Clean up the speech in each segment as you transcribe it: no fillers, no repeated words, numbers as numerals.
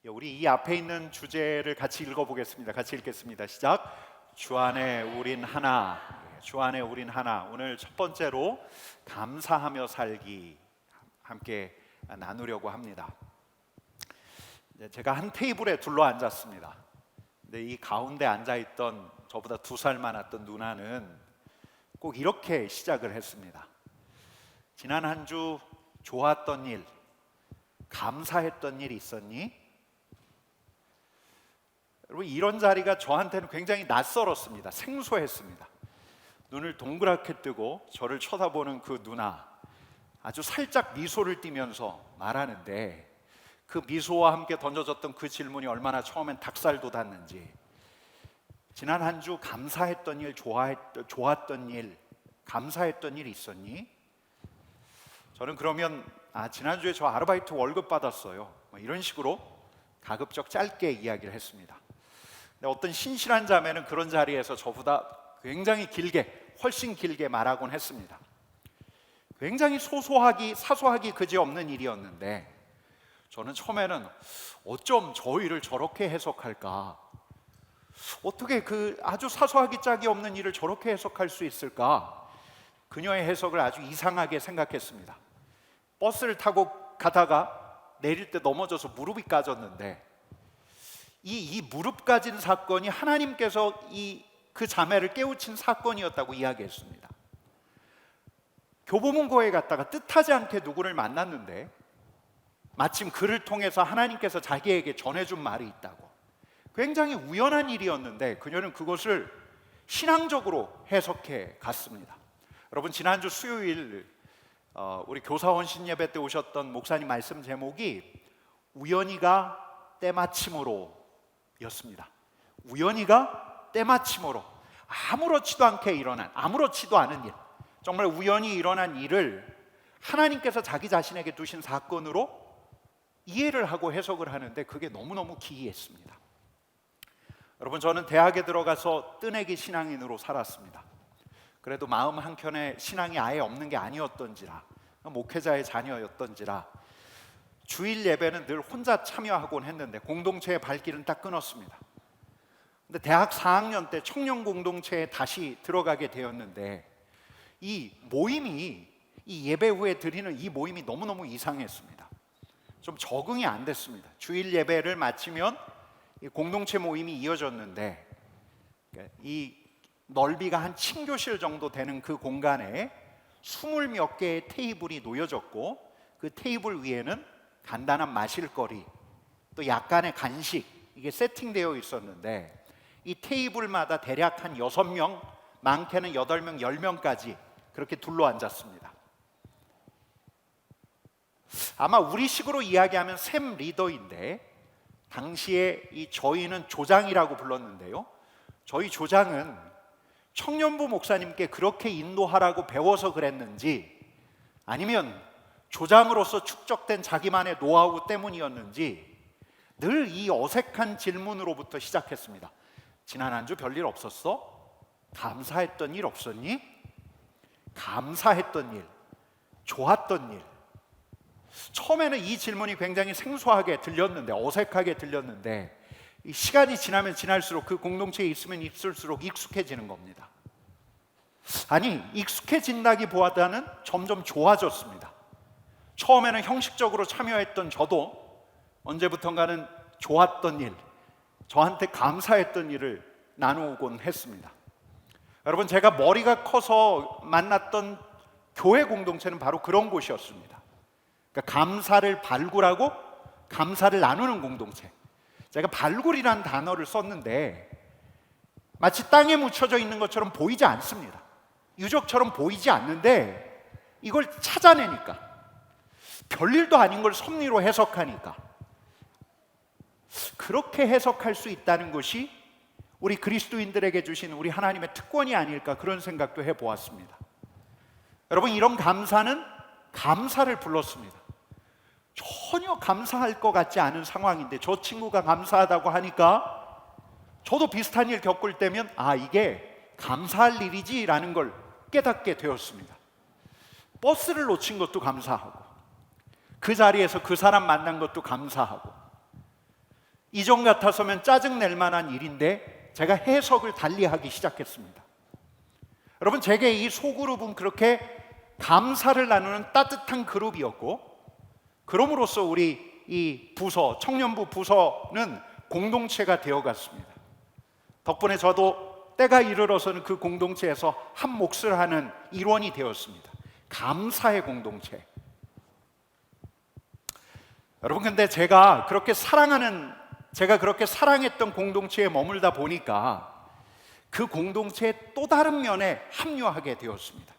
우리 이 앞에 있는 주제를 같이 읽어보겠습니다. 같이 읽겠습니다. 시작. 주 안에 우린 하나. 주 안에 우린 하나. 오늘 첫 번째로 감사하며 살기 함께 나누려고 합니다. 제가 한 테이블에 둘러 앉았습니다. 근데 이 가운데 앉아있던 저보다 2살 많았던 누나는 꼭 이렇게 시작을 했습니다. 지난 한 주 좋았던 일, 감사했던 일 있었니? 여러분, 이런 자리가 저한테는 굉장히 낯설었습니다. 생소했습니다. 눈을 동그랗게 뜨고 저를 쳐다보는 그 누나, 아주 살짝 미소를 띠면서 말하는데, 그 미소와 함께 던져졌던 그 질문이 얼마나 처음엔 닭살 돋았는지, 지난 한 주 감사했던 일, 좋았던 일, 감사했던 일 있었니? 저는 그러면 지난주에 저 아르바이트 월급 받았어요, 이런 식으로 가급적 짧게 이야기를 했습니다. 근데 어떤 신실한 자매는 그런 자리에서 저보다 굉장히 길게, 훨씬 길게 말하곤 했습니다. 굉장히 사소하기 그지없는 일이었는데, 저는 처음에는 어쩜 저 일을 저렇게 해석할까? 어떻게 그 아주 사소하기 짝이 없는 일을 저렇게 해석할 수 있을까? 그녀의 해석을 아주 이상하게 생각했습니다. 버스를 타고 가다가 내릴 때 넘어져서 무릎이 까졌는데, 이 무릎 까진 사건이 하나님께서 그 자매를 깨우친 사건이었다고 이야기했습니다. 교보문고에 갔다가 뜻하지 않게 누구를 만났는데, 마침 그를 통해서 하나님께서 자기에게 전해준 말이 있다고. 굉장히 우연한 일이었는데 그녀는 그것을 신앙적으로 해석해 갔습니다. 여러분, 지난주 수요일 우리 교사원 신예배 때 오셨던 목사님 말씀 제목이 우연히가 때마침으로 였습니다. 우연히가 때마침으로, 아무렇지도 않은 일, 정말 우연히 일어난 일을 하나님께서 자기 자신에게 두신 사건으로 이해를 하고 해석을 하는데, 그게 너무너무 기이했습니다. 여러분, 저는 대학에 들어가서 뜨내기 신앙인으로 살았습니다. 그래도 마음 한켠에 신앙이 아예 없는 게 아니었던지라, 목회자의 자녀였던지라 주일 예배는 늘 혼자 참여하곤 했는데 공동체의 발길은 딱 끊었습니다. 근데 대학 4학년 때 청년 공동체에 다시 들어가게 되었는데, 이 예배 후에 드리는 이 모임이 너무너무 이상했습니다. 좀 적응이 안 됐습니다. 주일 예배를 마치면 이 공동체 모임이 이어졌는데, 이 넓이가 한 침교실 정도 되는 그 공간에 20몇 개의 테이블이 놓여졌고, 그 테이블 위에는 간단한 마실거리, 또 약간의 간식, 이게 세팅되어 있었는데, 이 테이블마다 대략 한 6명, 많게는 8명, 10명까지 그렇게 둘러 앉았습니다. 아마 우리식으로 이야기하면 샘 리더인데, 당시에 저희는 조장이라고 불렀는데요, 저희 조장은 청년부 목사님께 그렇게 인도하라고 배워서 그랬는지, 아니면 조장으로서 축적된 자기만의 노하우 때문이었는지 늘 이 어색한 질문으로부터 시작했습니다. 지난 한 주 별일 없었어? 감사했던 일 없었니? 감사했던 일, 좋았던 일. 처음에는 이 질문이 굉장히 생소하게 들렸는데, 어색하게 들렸는데, 이 시간이 지나면 지날수록 그 공동체에 있으면 있을수록 익숙해지는 겁니다. 아니, 익숙해진다기보다는 점점 좋아졌습니다. 처음에는 형식적으로 참여했던 저도 언제부턴가는 좋았던 일, 저한테 감사했던 일을 나누곤 했습니다. 여러분, 제가 머리가 커서 만났던 교회 공동체는 바로 그런 곳이었습니다. 그러니까 감사를 발굴하고 감사를 나누는 공동체. 제가 발굴이라는 단어를 썼는데 마치 땅에 묻혀져 있는 것처럼 보이지 않습니다. 유적처럼 보이지 않는데, 이걸 찾아내니까, 별일도 아닌 걸 섭리로 해석하니까, 그렇게 해석할 수 있다는 것이 우리 그리스도인들에게 주신 우리 하나님의 특권이 아닐까, 그런 생각도 해보았습니다. 여러분, 이런 감사는 감사를 불렀습니다. 전혀 감사할 것 같지 않은 상황인데 저 친구가 감사하다고 하니까 저도 비슷한 일 겪을 때면 이게 감사할 일이지라는 걸 깨닫게 되었습니다. 버스를 놓친 것도 감사하고, 그 자리에서 그 사람 만난 것도 감사하고, 이전 같아서면 짜증낼 만한 일인데 제가 해석을 달리하기 시작했습니다. 여러분, 제게 이 소그룹은 그렇게 감사를 나누는 따뜻한 그룹이었고, 그럼으로써 우리 이 부서, 청년부 부서는 공동체가 되어갔습니다. 덕분에 저도 때가 이르러서는 그 공동체에서 한 몫을 하는 일원이 되었습니다. 감사의 공동체. 여러분, 근데 제가 그렇게 사랑했던 공동체에 머물다 보니까 그 공동체의 또 다른 면에 합류하게 되었습니다.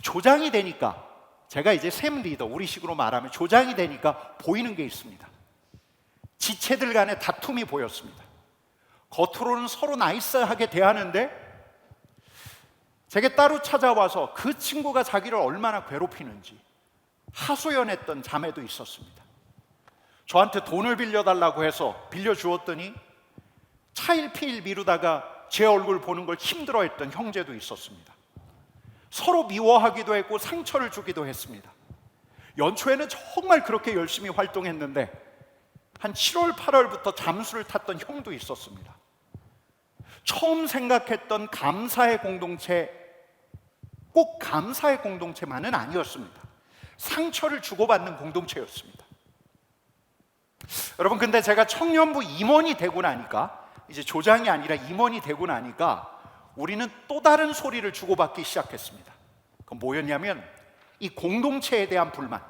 조장이 되니까, 제가 이제 샘 리더, 우리식으로 말하면 조장이 되니까 보이는 게 있습니다. 지체들 간의 다툼이 보였습니다. 겉으로는 서로 나이스하게 대하는데 제게 따로 찾아와서 그 친구가 자기를 얼마나 괴롭히는지 하소연했던 자매도 있었습니다. 저한테 돈을 빌려달라고 해서 빌려주었더니 차일피일 미루다가 제 얼굴 보는 걸 힘들어했던 형제도 있었습니다. 서로 미워하기도 했고 상처를 주기도 했습니다. 연초에는 정말 그렇게 열심히 활동했는데 한 7월, 8월부터 잠수를 탔던 형도 있었습니다. 처음 생각했던 감사의 공동체, 꼭 감사의 공동체만은 아니었습니다. 상처를 주고받는 공동체였습니다. 여러분, 근데 제가 청년부 임원이 되고 나니까, 이제 조장이 아니라 임원이 되고 나니까 우리는 또 다른 소리를 주고받기 시작했습니다. 그건 뭐였냐면 이 공동체에 대한 불만,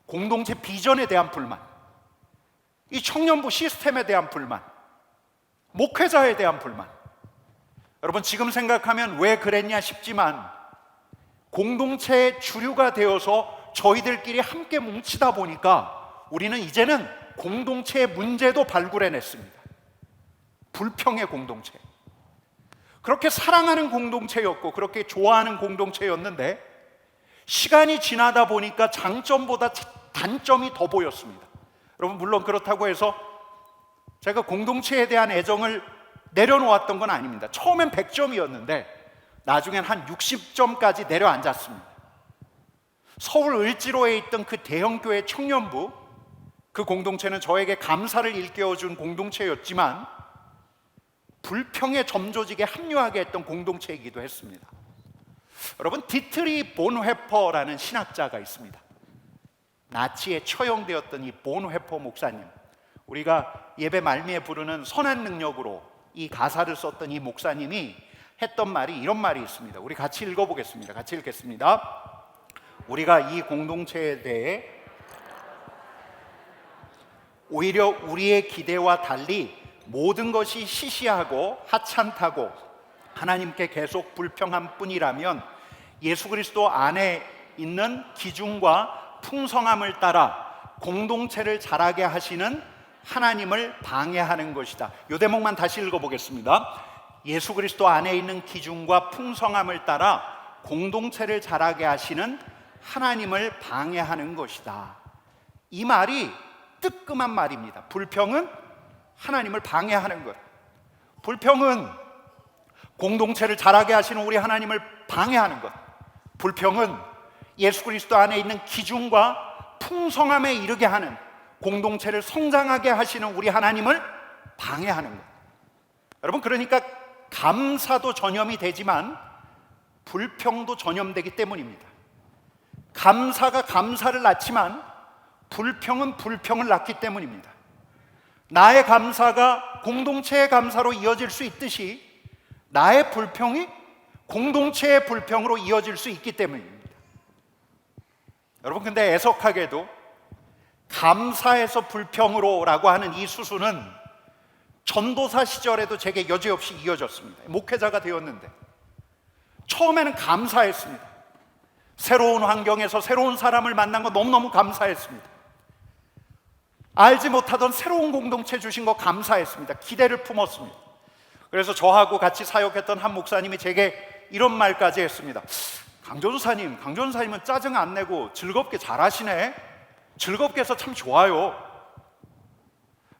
공동체 비전에 대한 불만, 이 청년부 시스템에 대한 불만, 목회자에 대한 불만. 여러분, 지금 생각하면 왜 그랬냐 싶지만 공동체의 주류가 되어서 저희들끼리 함께 뭉치다 보니까 우리는 이제는 공동체의 문제도 발굴해냈습니다. 불평의 공동체. 그렇게 사랑하는 공동체였고 그렇게 좋아하는 공동체였는데 시간이 지나다 보니까 장점보다 단점이 더 보였습니다. 여러분, 물론 그렇다고 해서 제가 공동체에 대한 애정을 내려놓았던 건 아닙니다. 처음엔 100점이었는데 나중엔 한 60점까지 내려앉았습니다. 서울 을지로에 있던 그 대형교회 청년부, 그 공동체는 저에게 감사를 일깨워준 공동체였지만 불평에 점조직에 합류하게 했던 공동체이기도 했습니다. 여러분, 디트리 본회퍼라는 신학자가 있습니다. 나치에 처형되었던 이 본회퍼 목사님, 우리가 예배 말미에 부르는 선한 능력으로 이 가사를 썼던 이 목사님이 했던 말이, 이런 말이 있습니다. 우리 같이 읽어보겠습니다. 같이 읽겠습니다. 우리가 이 공동체에 대해 오히려 우리의 기대와 달리 모든 것이 시시하고 하찮다고 하나님께 계속 불평한 뿐이라면 예수 그리스도 안에 있는 기준과 풍성함을 따라 공동체를 자라게 하시는 하나님을 방해하는 것이다. 이 대목만 다시 읽어보겠습니다. 예수 그리스도 안에 있는 기준과 풍성함을 따라 공동체를 자라게 하시는 하나님을 방해하는 것이다. 이 말이 뜨끔한 말입니다. 불평은 하나님을 방해하는 것, 불평은 공동체를 자라게 하시는 우리 하나님을 방해하는 것, 불평은 예수 그리스도 안에 있는 기준과 풍성함에 이르게 하는, 공동체를 성장하게 하시는 우리 하나님을 방해하는 것. 여러분, 그러니까 감사도 전염이 되지만 불평도 전염되기 때문입니다. 감사가 감사를 낳지만 불평은 불평을 낳기 때문입니다. 나의 감사가 공동체의 감사로 이어질 수 있듯이 나의 불평이 공동체의 불평으로 이어질 수 있기 때문입니다. 여러분, 근데 애석하게도 감사에서 불평으로라고 하는 이 수순은 전도사 시절에도 제게 여지없이 이어졌습니다. 목회자가 되었는데 처음에는 감사했습니다. 새로운 환경에서 새로운 사람을 만난 거 너무너무 감사했습니다. 알지 못하던 새로운 공동체 주신 거 감사했습니다. 기대를 품었습니다. 그래서 저하고 같이 사역했던 한 목사님이 제게 이런 말까지 했습니다. 강전사님은 짜증 안 내고 즐겁게 잘하시네. 즐겁게 해서 참 좋아요.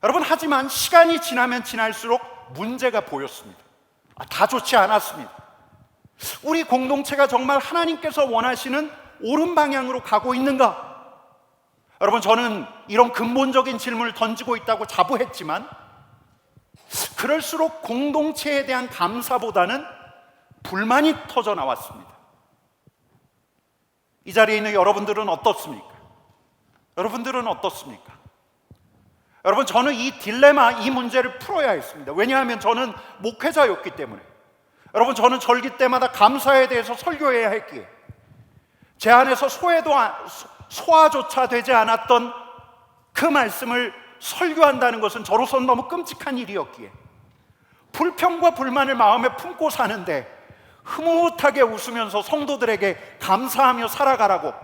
여러분, 하지만 시간이 지나면 지날수록 문제가 보였습니다. 다 좋지 않았습니다. 우리 공동체가 정말 하나님께서 원하시는 옳은 방향으로 가고 있는가? 여러분, 저는 이런 근본적인 질문을 던지고 있다고 자부했지만 그럴수록 공동체에 대한 감사보다는 불만이 터져 나왔습니다. 이 자리에 있는 여러분들은 어떻습니까? 여러분들은 어떻습니까? 여러분, 저는 이 딜레마, 이 문제를 풀어야 했습니다. 왜냐하면 저는 목회자였기 때문에. 여러분, 저는 절기 때마다 감사에 대해서 설교해야 했기에 제 안에서 소화조차 되지 않았던 그 말씀을 설교한다는 것은 저로서는 너무 끔찍한 일이었기에 불평과 불만을 마음에 품고 사는데 흐뭇하게 웃으면서 성도들에게 감사하며 살아가라고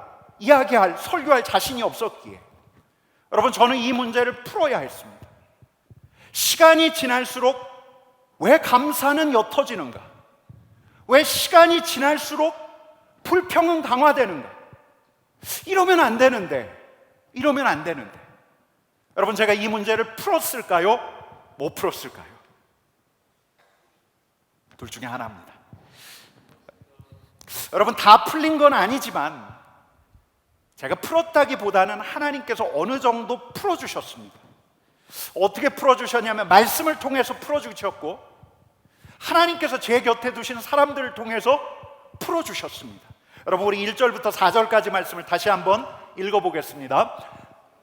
설교할 자신이 없었기에 여러분, 저는 이 문제를 풀어야 했습니다. 시간이 지날수록 왜 감사는 옅어지는가? 왜 시간이 지날수록 불평은 강화되는가? 이러면 안 되는데 여러분, 제가 이 문제를 풀었을까요? 못 풀었을까요? 둘 중에 하나입니다. 여러분, 다 풀린 건 아니지만 제가 풀었다기보다는 하나님께서 어느 정도 풀어주셨습니다. 어떻게 풀어주셨냐면 말씀을 통해서 풀어주셨고 하나님께서 제 곁에 두신 사람들을 통해서 풀어주셨습니다. 여러분, 우리 1절부터 4절까지 말씀을 다시 한번 읽어보겠습니다.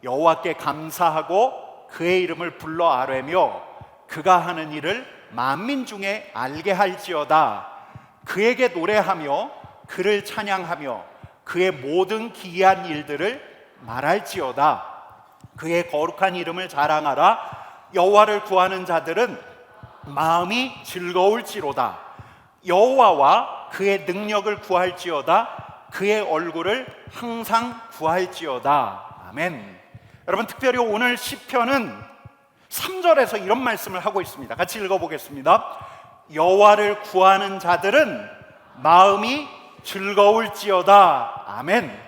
여호와께 감사하고 그의 이름을 불러 아뢰며 그가 하는 일을 만민 중에 알게 할지어다. 그에게 노래하며 그를 찬양하며 그의 모든 기이한 일들을 말할지어다. 그의 거룩한 이름을 자랑하라. 여호와를 구하는 자들은 마음이 즐거울지로다. 여호와와 그의 능력을 구할지어다. 그의 얼굴을 항상 구할지어다. 아멘. 여러분, 특별히 오늘 시편은 3절에서 이런 말씀을 하고 있습니다. 같이 읽어보겠습니다. 여호와를 구하는 자들은 마음이 즐거울지어다. 아멘.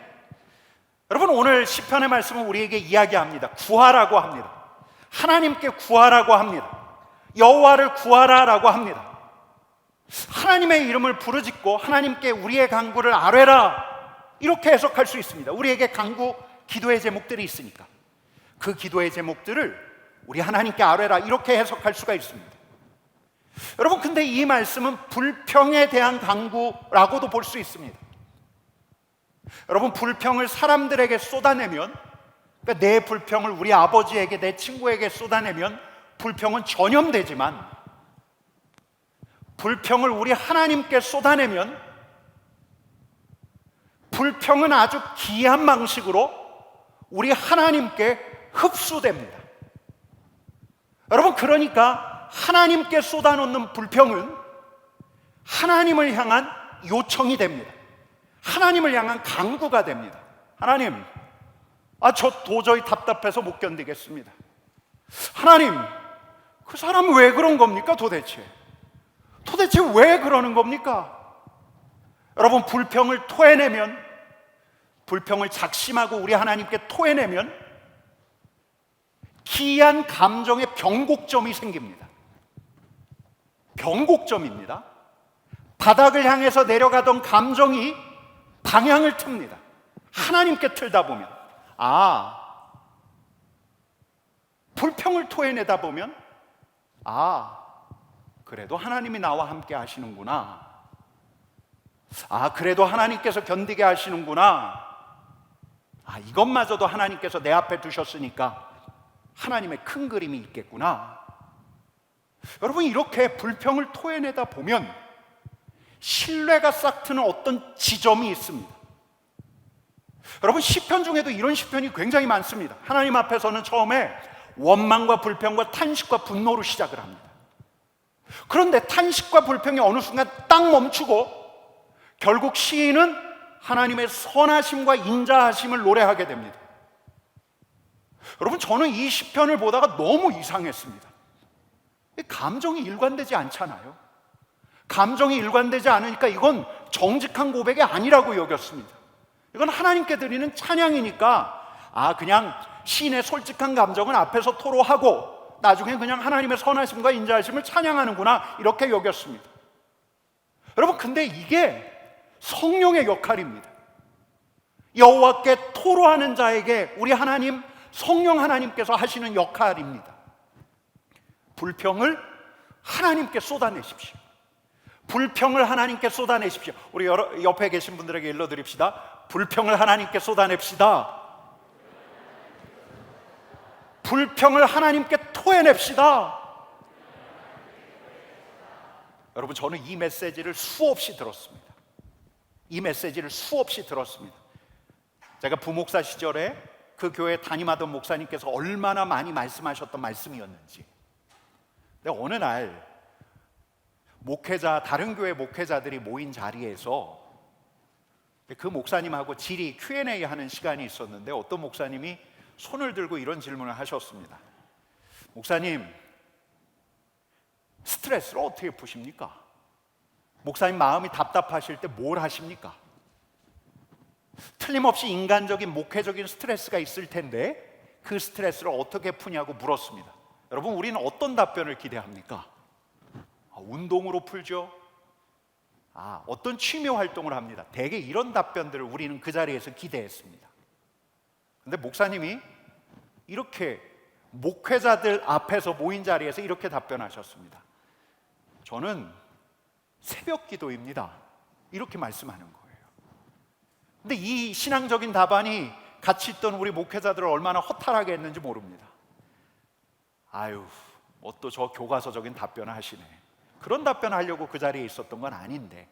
여러분, 오늘 시편의 말씀은 우리에게 이야기합니다. 구하라고 합니다. 하나님께 구하라고 합니다. 여호와를 구하라라고 합니다. 하나님의 이름을 부르짖고 하나님께 우리의 간구를 아뢰라, 이렇게 해석할 수 있습니다. 우리에게 간구, 기도의 제목들이 있으니까 그 기도의 제목들을 우리 하나님께 아뢰라, 이렇게 해석할 수가 있습니다. 여러분, 근데 이 말씀은 불평에 대한 간구라고도 볼 수 있습니다. 여러분, 불평을 사람들에게 쏟아내면, 그러니까 내 불평을 우리 아버지에게, 내 친구에게 쏟아내면 불평은 전염되지만 불평을 우리 하나님께 쏟아내면 불평은 아주 기이한 방식으로 우리 하나님께 흡수됩니다. 여러분, 그러니까 하나님께 쏟아놓는 불평은 하나님을 향한 요청이 됩니다. 하나님을 향한 간구가 됩니다. 하나님, 저 도저히 답답해서 못 견디겠습니다. 하나님, 그 사람은 왜 그런 겁니까? 도대체 왜 그러는 겁니까? 여러분, 불평을 토해내면, 불평을 작심하고 우리 하나님께 토해내면 기이한 감정의 변곡점이 생깁니다. 변곡점입니다. 바닥을 향해서 내려가던 감정이 방향을 틉니다. 하나님께 틀다 보면, 불평을 토해내다 보면, 그래도 하나님이 나와 함께 하시는구나. 그래도 하나님께서 견디게 하시는구나. 이것마저도 하나님께서 내 앞에 두셨으니까 하나님의 큰 그림이 있겠구나. 여러분, 이렇게 불평을 토해내다 보면 신뢰가 싹 트는 어떤 지점이 있습니다. 여러분, 시편 중에도 이런 시편이 굉장히 많습니다. 하나님 앞에서는 처음에 원망과 불평과 탄식과 분노로 시작을 합니다. 그런데 탄식과 불평이 어느 순간 딱 멈추고 결국 시인은 하나님의 선하심과 인자하심을 노래하게 됩니다. 여러분, 저는 이 시편을 보다가 너무 이상했습니다. 감정이 일관되지 않잖아요. 감정이 일관되지 않으니까 이건 정직한 고백이 아니라고 여겼습니다. 이건 하나님께 드리는 찬양이니까 그냥 시인의 솔직한 감정은 앞에서 토로하고 나중에 그냥 하나님의 선하심과 인자하심을 찬양하는구나, 이렇게 여겼습니다. 여러분, 근데 이게 성령의 역할입니다. 여호와께 토로하는 자에게 우리 하나님 성령 하나님께서 하시는 역할입니다. 불평을 하나님께 쏟아내십시오. 불평을 하나님께 쏟아내십시오. 우리 옆에 계신 분들에게 일러드립시다. 불평을 하나님께 쏟아냅시다. 불평을 하나님께 토해냅시다. 여러분, 저는 이 메시지를 수없이 들었습니다. 이 메시지를 수없이 들었습니다. 제가 부목사 시절에 그 교회에 담임하던 목사님께서 얼마나 많이 말씀하셨던 말씀이었는지. 근데 어느 날 다른 교회 목회자들이 모인 자리에서 그 목사님하고 질의 Q&A 하는 시간이 있었는데, 어떤 목사님이 손을 들고 이런 질문을 하셨습니다. 목사님, 스트레스를 어떻게 푸십니까? 목사님 마음이 답답하실 때 뭘 하십니까? 틀림없이 인간적인 목회적인 스트레스가 있을 텐데 그 스트레스를 어떻게 푸냐고 물었습니다. 여러분, 우리는 어떤 답변을 기대합니까? 운동으로 풀죠. 어떤 취미 활동을 합니다. 대개 이런 답변들을 우리는 그 자리에서 기대했습니다. 근데 목사님이 이렇게 목회자들 앞에서 모인 자리에서 이렇게 답변하셨습니다. 저는 새벽 기도입니다. 이렇게 말씀하는 거예요. 근데 이 신앙적인 답안이 같이 있던 우리 목회자들을 얼마나 허탈하게 했는지 모릅니다. 또 저 교과서적인 답변을 하시네. 그런 답변을 하려고 그 자리에 있었던 건 아닌데,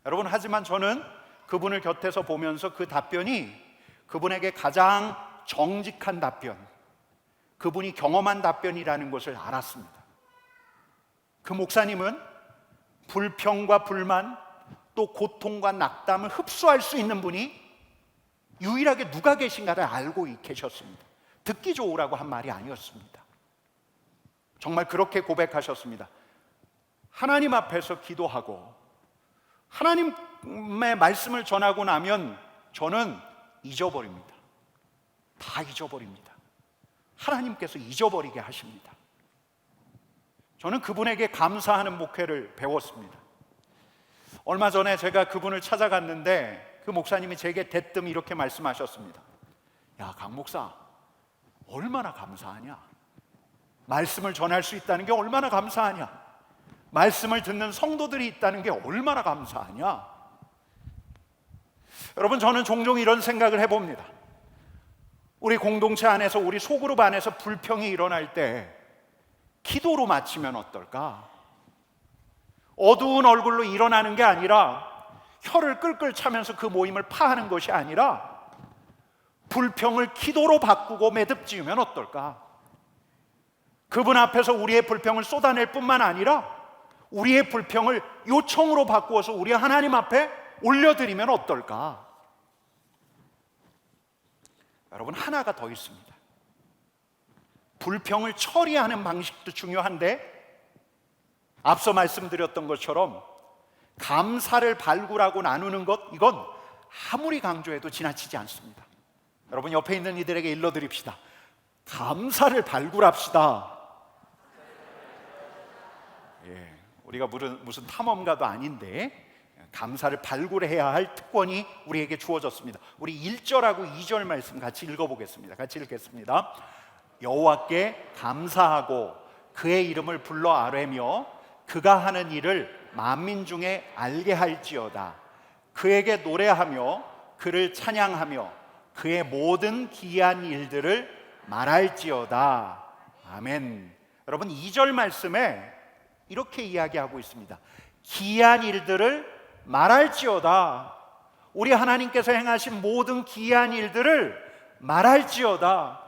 여러분, 하지만 저는 그분을 곁에서 보면서 그 답변이 그분에게 가장 정직한 답변, 그분이 경험한 답변이라는 것을 알았습니다. 그 목사님은 불평과 불만, 또 고통과 낙담을 흡수할 수 있는 분이 유일하게 누가 계신가를 알고 계셨습니다. 듣기 좋으라고 한 말이 아니었습니다. 정말 그렇게 고백하셨습니다. 하나님 앞에서 기도하고 하나님의 말씀을 전하고 나면 저는 잊어버립니다. 다 잊어버립니다. 하나님께서 잊어버리게 하십니다. 저는 그분에게 감사하는 목회를 배웠습니다. 얼마 전에 제가 그분을 찾아갔는데 그 목사님이 제게 대뜸 이렇게 말씀하셨습니다. 야, 강 목사, 얼마나 감사하냐? 말씀을 전할 수 있다는 게 얼마나 감사하냐? 말씀을 듣는 성도들이 있다는 게 얼마나 감사하냐? 여러분, 저는 종종 이런 생각을 해봅니다. 우리 공동체 안에서, 우리 소그룹 안에서 불평이 일어날 때 기도로 마치면 어떨까? 어두운 얼굴로 일어나는 게 아니라, 혀를 끌끌 차면서 그 모임을 파하는 것이 아니라 불평을 기도로 바꾸고 매듭 지으면 어떨까? 그분 앞에서 우리의 불평을 쏟아낼 뿐만 아니라 우리의 불평을 요청으로 바꾸어서 우리 하나님 앞에 올려드리면 어떨까? 여러분, 하나가 더 있습니다. 불평을 처리하는 방식도 중요한데, 앞서 말씀드렸던 것처럼 감사를 발굴하고 나누는 것, 이건 아무리 강조해도 지나치지 않습니다. 여러분, 옆에 있는 이들에게 일러드립시다. 감사를 발굴합시다. 우리가 무슨 탐험가도 아닌데 감사를 발굴해야 할 특권이 우리에게 주어졌습니다. 우리 1절하고 2절 말씀 같이 읽어보겠습니다. 같이 읽겠습니다. 여호와께 감사하고 그의 이름을 불러 아뢰며 그가 하는 일을 만민 중에 알게 할지어다. 그에게 노래하며 그를 찬양하며 그의 모든 기이한 일들을 말할지어다. 아멘. 여러분, 2절 말씀에 이렇게 이야기하고 있습니다. 기이한 일들을 말할지어다. 우리 하나님께서 행하신 모든 기이한 일들을 말할지어다.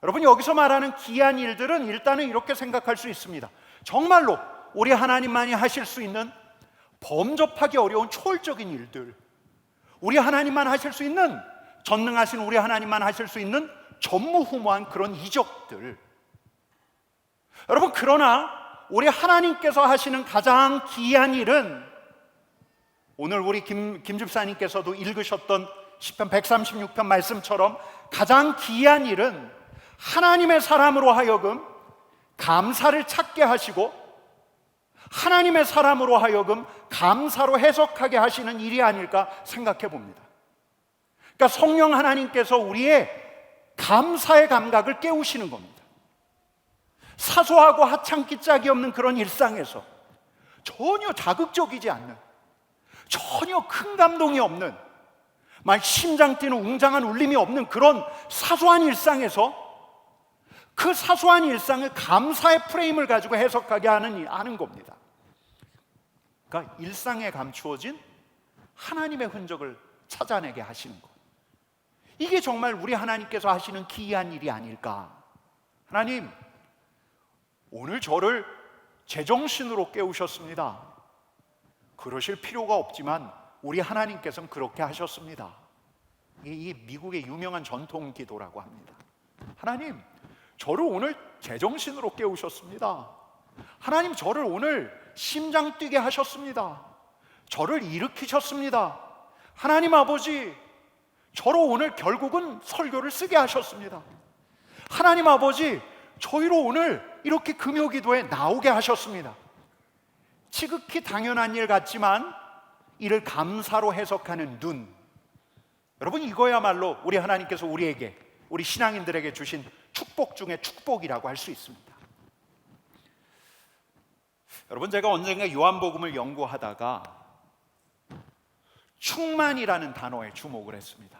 여러분, 여기서 말하는 기이한 일들은 일단은 이렇게 생각할 수 있습니다. 정말로 우리 하나님만이 하실 수 있는 범접하기 어려운 초월적인 일들, 우리 하나님만 하실 수 있는, 전능하신 우리 하나님만 하실 수 있는 전무후무한 그런 이적들. 여러분, 그러나 우리 하나님께서 하시는 가장 기이한 일은, 오늘 우리 김 집사님께서도 읽으셨던 시편 136편 말씀처럼 가장 기이한 일은 하나님의 사람으로 하여금 감사를 찾게 하시고 하나님의 사람으로 하여금 감사로 해석하게 하시는 일이 아닐까 생각해 봅니다. 그러니까 성령 하나님께서 우리의 감사의 감각을 깨우시는 겁니다. 사소하고 하찮기 짝이 없는 그런 일상에서 전혀 자극적이지 않는, 전혀 큰 감동이 없는, 막 심장 뛰는 웅장한 울림이 없는 그런 사소한 일상에서 그 사소한 일상을 감사의 프레임을 가지고 해석하게 하는 겁니다. 그러니까 일상에 감추어진 하나님의 흔적을 찾아내게 하시는 것. 이게 정말 우리 하나님께서 하시는 기이한 일이 아닐까. 하나님, 오늘 저를 제정신으로 깨우셨습니다. 그러실 필요가 없지만 우리 하나님께서는 그렇게 하셨습니다. 이 미국의 유명한 전통 기도라고 합니다. 하나님, 저를 오늘 제정신으로 깨우셨습니다. 하나님, 저를 오늘 심장 뛰게 하셨습니다. 저를 일으키셨습니다. 하나님 아버지, 저로 오늘 결국은 설교를 쓰게 하셨습니다. 하나님 아버지, 저희로 오늘 이렇게 금요기도에 나오게 하셨습니다. 지극히 당연한 일 같지만 이를 감사로 해석하는 눈. 여러분, 이거야말로 우리 하나님께서 우리에게, 우리 신앙인들에게 주신 축복 중에 축복이라고 할 수 있습니다. 여러분, 제가 언젠가 요한복음을 연구하다가 충만이라는 단어에 주목을 했습니다.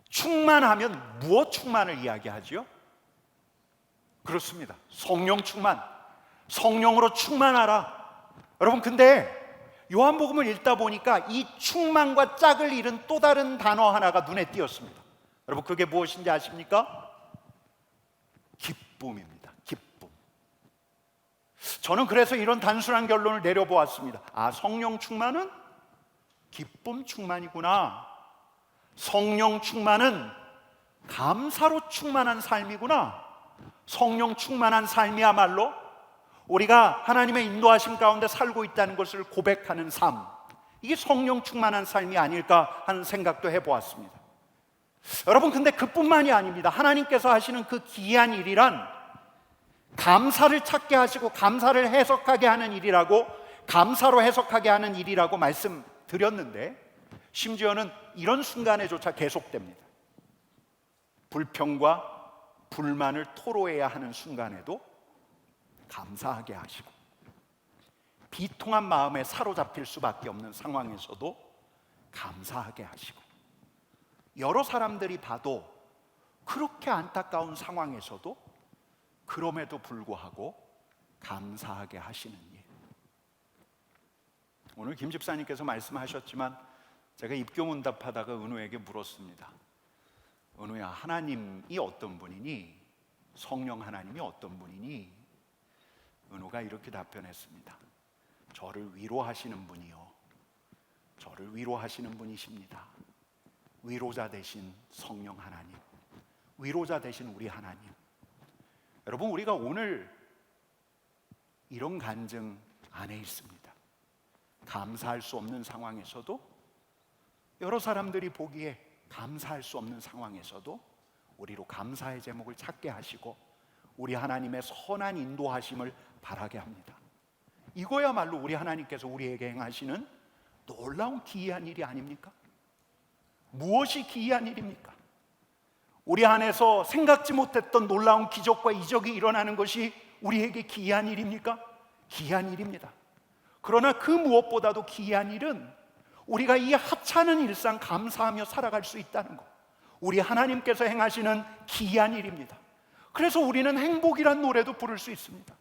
충만하면 무엇 충만을 이야기하지요? 그렇습니다. 성령 충만. 성령으로 충만하라. 여러분, 근데 요한복음을 읽다 보니까 이 충만과 짝을 이룬 또 다른 단어 하나가 눈에 띄었습니다. 여러분, 그게 무엇인지 아십니까? 기쁨입니다. 기쁨. 저는 그래서 이런 단순한 결론을 내려보았습니다. 아, 성령 충만은 기쁨 충만이구나. 성령 충만은 감사로 충만한 삶이구나. 성령 충만한 삶이야말로 우리가 하나님의 인도하심 가운데 살고 있다는 것을 고백하는 삶, 이게 성령 충만한 삶이 아닐까 하는 생각도 해보았습니다. 여러분, 근데 그뿐만이 아닙니다. 하나님께서 하시는 그 기이한 일이란 감사를 찾게 하시고 감사를 해석하게 하는 일이라고, 감사로 해석하게 하는 일이라고 말씀드렸는데, 심지어는 이런 순간에조차 계속됩니다. 불평과 불만을 토로해야 하는 순간에도 감사하게 하시고, 비통한 마음에 사로잡힐 수밖에 없는 상황에서도 감사하게 하시고, 여러 사람들이 봐도 그렇게 안타까운 상황에서도 그럼에도 불구하고 감사하게 하시는 일. 오늘 김 집사님께서 말씀하셨지만 제가 입교문답하다가 은우에게 물었습니다. 은우야, 하나님이 어떤 분이니? 성령 하나님이 어떤 분이니? 은우가 이렇게 답변했습니다. 저를 위로하시는 분이요, 저를 위로하시는 분이십니다. 위로자 되신 성령 하나님, 위로자 되신 우리 하나님. 여러분, 우리가 오늘 이런 간증 안에 있습니다. 감사할 수 없는 상황에서도, 여러 사람들이 보기에 감사할 수 없는 상황에서도 우리로 감사의 제목을 찾게 하시고 우리 하나님의 선한 인도하심을 바라게 합니다. 이거야말로 우리 하나님께서 우리에게 행하시는 놀라운 기이한 일이 아닙니까? 무엇이 기이한 일입니까? 우리 안에서 생각지 못했던 놀라운 기적과 이적이 일어나는 것이 우리에게 기이한 일입니까? 기이한 일입니다. 그러나 그 무엇보다도 기이한 일은 우리가 이 하찮은 일상 감사하며 살아갈 수 있다는 것, 우리 하나님께서 행하시는 기이한 일입니다. 그래서 우리는 행복이란 노래도 부를 수 있습니다.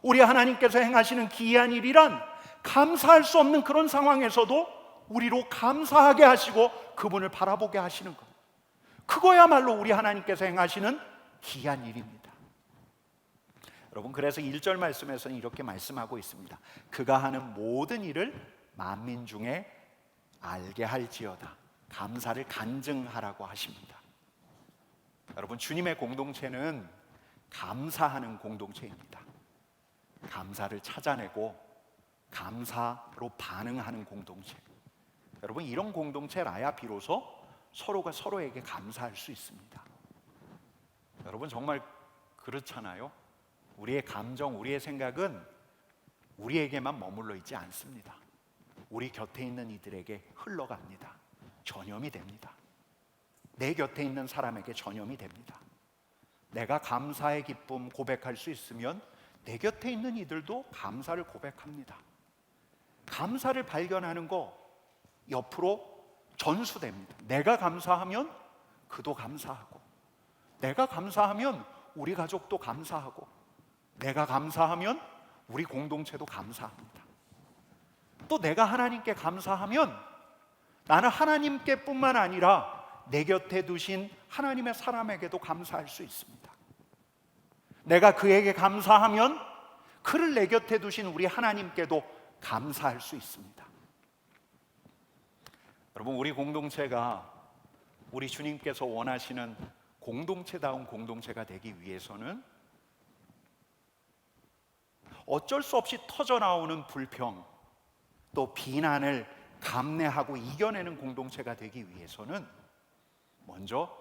우리 하나님께서 행하시는 기이한 일이란 감사할 수 없는 그런 상황에서도 우리로 감사하게 하시고 그분을 바라보게 하시는 것, 그거야말로 우리 하나님께서 행하시는 기이한 일입니다. 여러분, 그래서 1절 말씀에서는 이렇게 말씀하고 있습니다. 그가 하는 모든 일을 만민 중에 알게 할지어다. 감사를 간증하라고 하십니다. 여러분, 주님의 공동체는 감사하는 공동체입니다. 감사를 찾아내고 감사로 반응하는 공동체. 여러분, 이런 공동체라야 비로소 서로가 서로에게 감사할 수 있습니다. 여러분, 정말 그렇잖아요. 우리의 감정, 우리의 생각은 우리에게만 머물러 있지 않습니다. 우리 곁에 있는 이들에게 흘러갑니다. 전염이 됩니다. 내 곁에 있는 사람에게 전염이 됩니다. 내가 감사의 기쁨 고백할 수 있으면 내 곁에 있는 이들도 감사를 고백합니다. 감사를 발견하는 거 옆으로 전수됩니다. 내가 감사하면 그도 감사하고, 내가 감사하면 우리 가족도 감사하고, 내가 감사하면 우리 공동체도 감사합니다. 또 내가 하나님께 감사하면 나는 하나님께 뿐만 아니라 내 곁에 두신 하나님의 사람에게도 감사할 수 있습니다. 내가 그에게 감사하면 그를 내 곁에 두신 우리 하나님께도 감사할 수 있습니다. 여러분, 우리 공동체가 우리 주님께서 원하시는 공동체다운 공동체가 되기 위해서는 어쩔 수 없이 터져나오는 불평, 또 비난을 감내하고 이겨내는 공동체가 되기 위해서는 먼저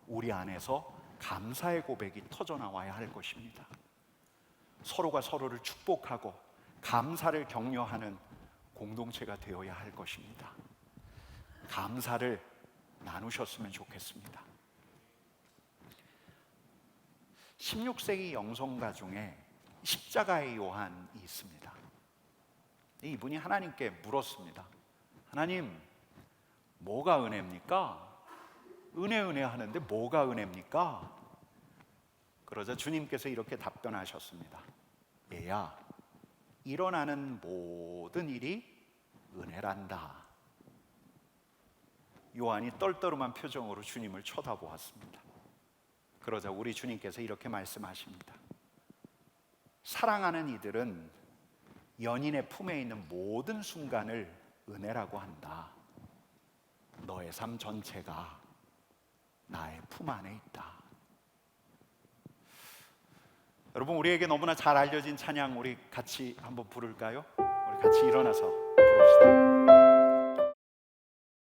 우리 안에서 감사의 고백이 터져나와야 할 것입니다. 서로가 서로를 축복하고 감사를 격려하는 공동체가 되어야 할 것입니다. 감사를 나누셨으면 좋겠습니다. 16세기 영성가 중에 십자가의 요한이 있습니다. 이분이 하나님께 물었습니다. 하나님, 뭐가 은혜입니까? 은혜 하는데 뭐가 은혜입니까? 그러자 주님께서 이렇게 답변하셨습니다. 얘야, 일어나는 모든 일이 은혜란다. 요한이 떨떠름한 표정으로 주님을 쳐다보았습니다. 그러자 우리 주님께서 이렇게 말씀하십니다. 사랑하는 이들은 연인의 품에 있는 모든 순간을 은혜라고 한다. 너의 삶 전체가 나의 품 안에 있다. 여러분, 우리에게 너무나 잘 알려진 찬양 우리 같이 한번 부를까요? 우리 같이 일어나서 부릅시다.